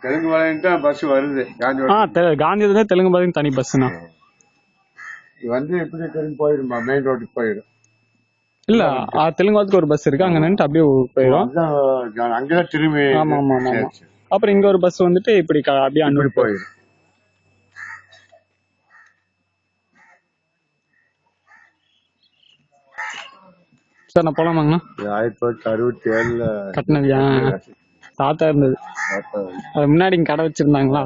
தெலுங்கு பாளையம் bus வருது காந்தியில தெலுங்கு பாளையம் தனி பஸ்னா இப்படி திரும்பி போயிடுமா, மெயின் ரோட்டுக்கு போயிடும். இல்ல தெலுங்கு பாளையத்துக்கு ஒரு பஸ் இருக்கு, அங்க நின்று அப்படியே போயிடும். அங்கதான் திரும்பி. ஆமா ஆமா ஆமா. அப்புறம் இங்க ஒரு பஸ் வந்துட்டு இப்படி அப்படியே அன்னூர் போயிடும். சார் நான் போலாமாங்கண்ணா? 1967 கட்டினதியா? தாத்தா இருந்தது. அது முன்னாடி இங்க கடை வச்சிருந்தாங்களா?